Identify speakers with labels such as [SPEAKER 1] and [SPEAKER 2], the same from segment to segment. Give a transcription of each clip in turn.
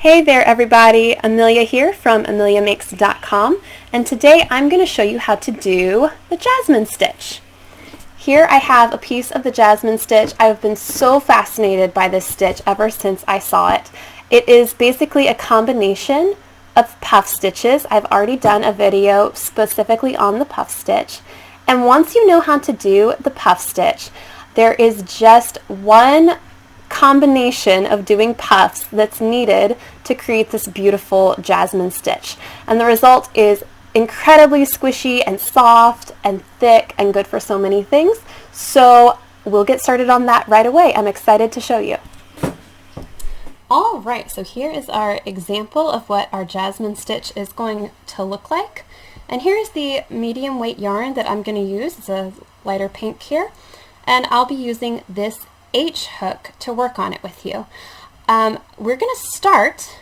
[SPEAKER 1] Hey there everybody, Amelia here from ameliamakes.com, and today I'm going to show you how to do the Jasmine Stitch. Here I have a piece of the Jasmine Stitch. I've been so fascinated by this stitch ever since I saw it. It is basically a combination of puff stitches. I've already done a video specifically on the puff stitch, and once you know how to do the puff stitch, there is just one combination of doing puffs that's needed to create this beautiful Jasmine stitch, and the result is incredibly squishy and soft and thick and good for so many things. So we'll get started on that right away. I'm excited to show you. All right, so here is our example of what our Jasmine stitch is going to look like, and here's the medium weight yarn that I'm going to use. It's a lighter pink here, and I'll be using this H hook to work on it with you. We're going to start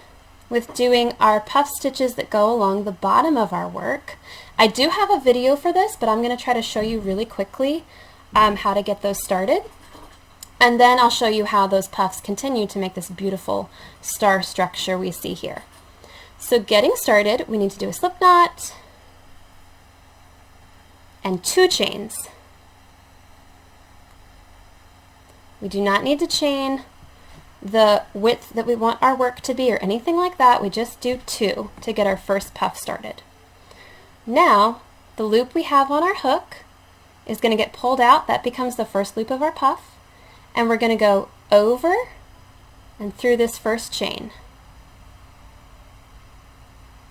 [SPEAKER 1] with doing our puff stitches that go along the bottom of our work. I do have a video for this, but I'm going to try to show you really quickly how to get those started, and then I'll show you how those puffs continue to make this beautiful star structure we see here. So getting started, we need to do a slip knot and 2 chains. We do not need to chain the width that we want our work to be or anything like that. We just do 2 to get our first puff started. Now, the loop we have on our hook is going to get pulled out. That becomes the first loop of our puff. And we're going to go over and through this first chain.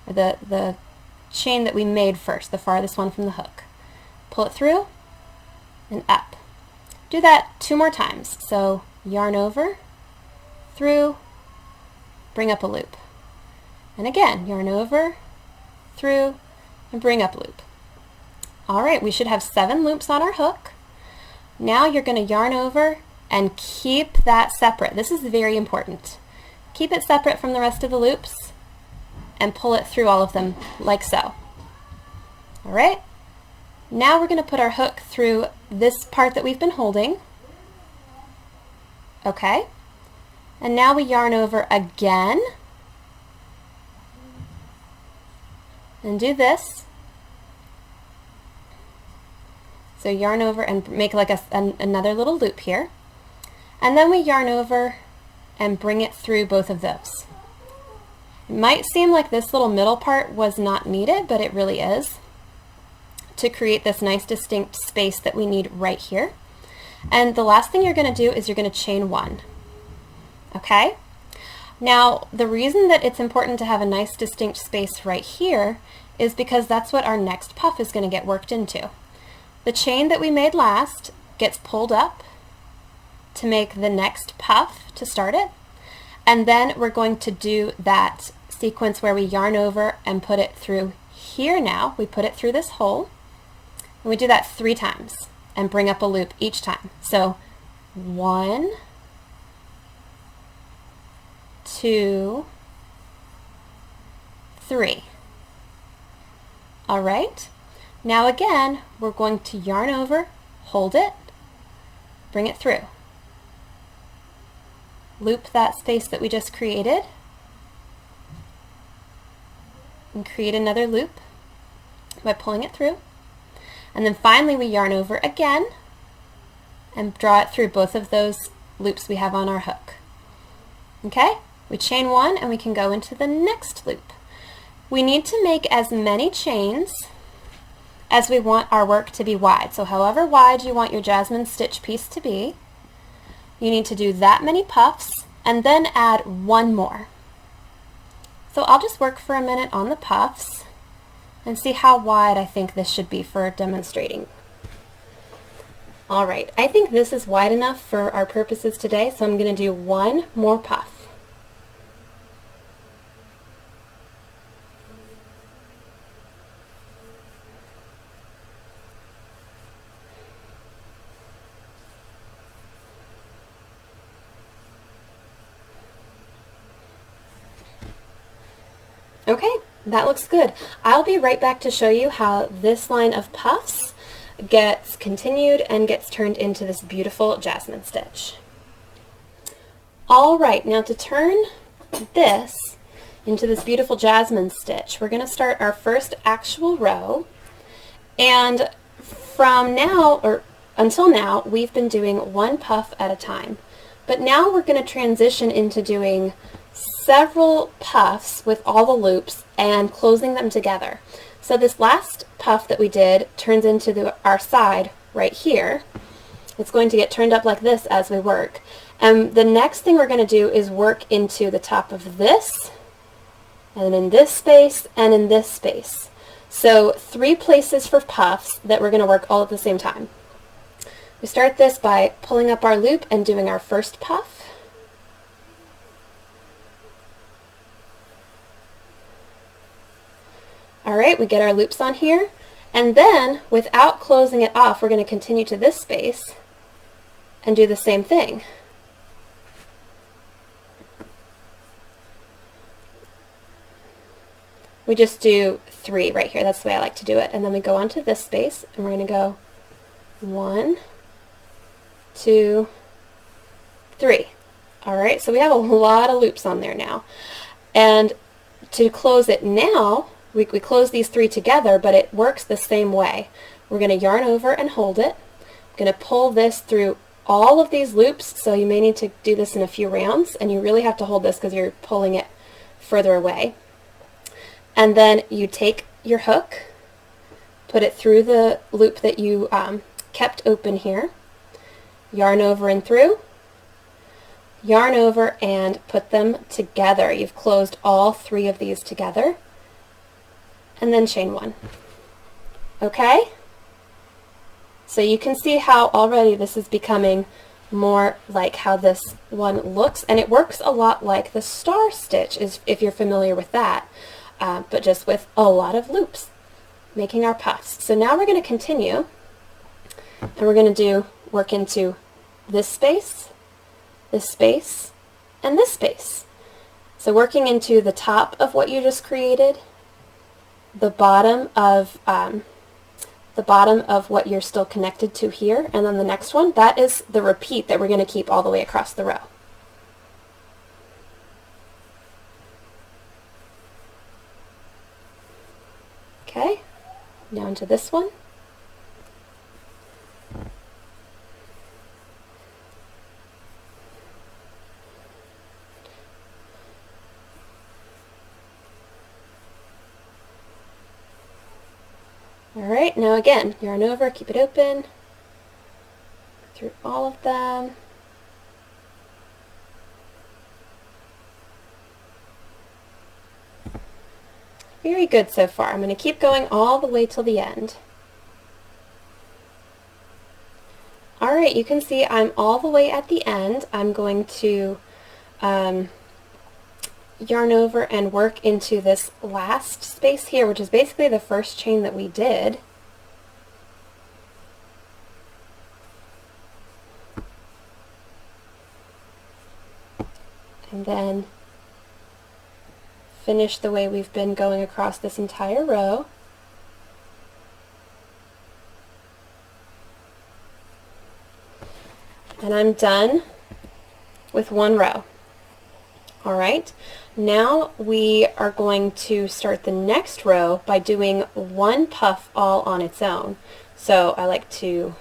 [SPEAKER 1] The chain that we made first, the farthest one from the hook. Pull it through and up. Do that 2 more times. So yarn over, through, bring up a loop. And again, yarn over, through, and bring up a loop. All right, we should have 7 loops on our hook. Now you're going to yarn over and keep that separate. This is very important. Keep it separate from the rest of the loops and pull it through all of them like so. All right. Now we're going to put our hook through this part that we've been holding. Okay. And now we yarn over again and do this. So yarn over and make like another little loop here. And then we yarn over and bring it through both of those. It might seem like this little middle part was not needed, but it really is, to create this nice distinct space that we need right here. And the last thing you're going to do is you're going to chain 1. Okay? Now, the reason that it's important to have a nice distinct space right here is because that's what our next puff is going to get worked into. The chain that we made last gets pulled up to make the next puff to start it, and then we're going to do that sequence where we yarn over and put it through here. Now we put it through this hole, and we do that 3 times and bring up a loop each time. So 1, 2, 3. All right. Now again, we're going to yarn over, hold it, bring it through. Loop that space that we just created and create another loop by pulling it through. And then finally we yarn over again and draw it through both of those loops we have on our hook. Okay? We chain 1 and we can go into the next loop. We need to make as many chains as we want our work to be wide. So however wide you want your Jasmine stitch piece to be, you need to do that many puffs and then add 1 more. So I'll just work for a minute on the puffs and see how wide I think this should be for demonstrating. All right, I think this is wide enough for our purposes today, so I'm going to do 1 more puff. Okay, that looks good. I'll be right back to show you how this line of puffs gets continued and gets turned into this beautiful Jasmine stitch. All right, now to turn this into this beautiful jasmine stitch. We're going to start our first actual row, and from now, or until now, we've been doing one puff at a time. But now we're going to transition into doing several puffs with all the loops and closing them together. So this last puff that we did turns into our side right here. It's going to get turned up like this as we work. And the next thing we're going to do is work into the top of this, and in this space, and in this space. So 3 places for puffs that we're going to work all at the same time. We start this by pulling up our loop and doing our first puff. Alright, we get our loops on here, and then without closing it off, we're going to continue to this space and do the same thing. We just do 3 right here. That's the way I like to do it. And then we go on to this space, and we're going to go 1, 2, 3. All right, so we have a lot of loops on there now. And to close it now, we close these 3 together, but it works the same way. We're going to yarn over and hold it. I'm going to pull this through all of these loops, so you may need to do this in a few rounds, and you really have to hold this because you're pulling it further away. And then you take your hook, put it through the loop that you kept open here, yarn over and through, yarn over and put them together. You've closed all 3 of these together, and then chain 1. Okay? So you can see how already this is becoming more like how this one looks, and it works a lot like the star stitch, if you're familiar with that. But just with a lot of loops, making our puffs. So now we're going to continue, and we're going to work into this space, and this space. So working into the top of what you just created, the bottom of what you're still connected to here, and then the next one, that is the repeat that we're going to keep all the way across the row. Okay, now into this one. Alright, now again, yarn over, keep it open, through all of them. Very good so far. I'm going to keep going all the way till the end. Alright, you can see I'm all the way at the end. I'm going to yarn over and work into this last space here, which is basically the first chain that we did. And then finish the way we've been going across this entire row. And I'm done with one row. Alright, now we are going to start the next row by doing one puff all on its own. So I like to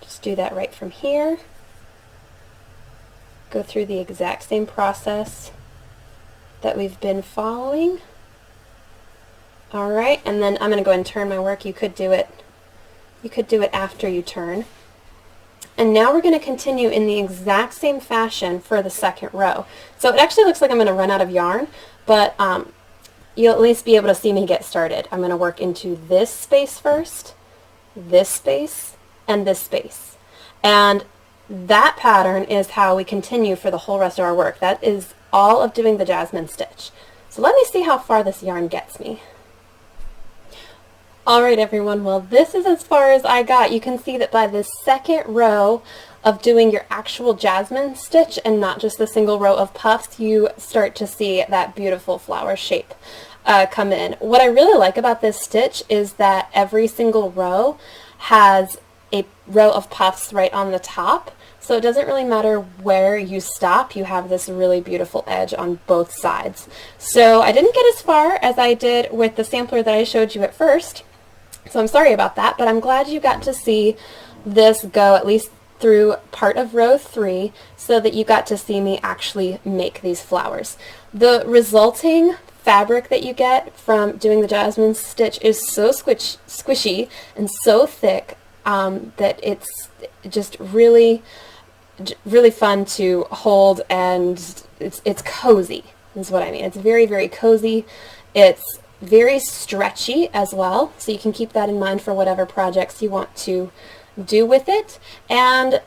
[SPEAKER 1] just do that right from here. Go through the exact same process that we've been following. Alright, and then I'm going to go ahead and turn my work. You could do it after you turn. And now we're going to continue in the exact same fashion for the second row. So it actually looks like I'm going to run out of yarn, but you'll at least be able to see me get started. I'm going to work into this space first, this space, and this space. And that pattern is how we continue for the whole rest of our work. That is all of doing the Jasmine stitch. So let me see how far this yarn gets me. Alright everyone, well this is as far as I got. You can see that by the second row of doing your actual Jasmine stitch and not just the single row of puffs, you start to see that beautiful flower shape come in. What I really like about this stitch is that every single row has a row of puffs right on the top, So it doesn't really matter where you stop, you have this really beautiful edge on both sides. So I didn't get as far as I did with the sampler that I showed you at first, so I'm sorry about that, but I'm glad you got to see this go at least through part of row 3 so that you got to see me actually make these flowers. The resulting fabric that you get from doing the jasmine stitch is so squishy and so thick that it's just really fun to hold, and it's cozy is what I mean. It's very, very cozy. It's very stretchy as well, so you can keep that in mind for whatever projects you want to do with it. And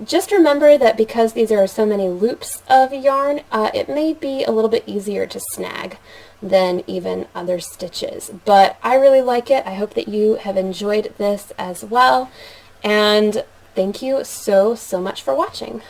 [SPEAKER 1] just remember that because these are so many loops of yarn, it may be a little bit easier to snag than even other stitches. But I really like it. I hope that you have enjoyed this as well. And thank you so much for watching.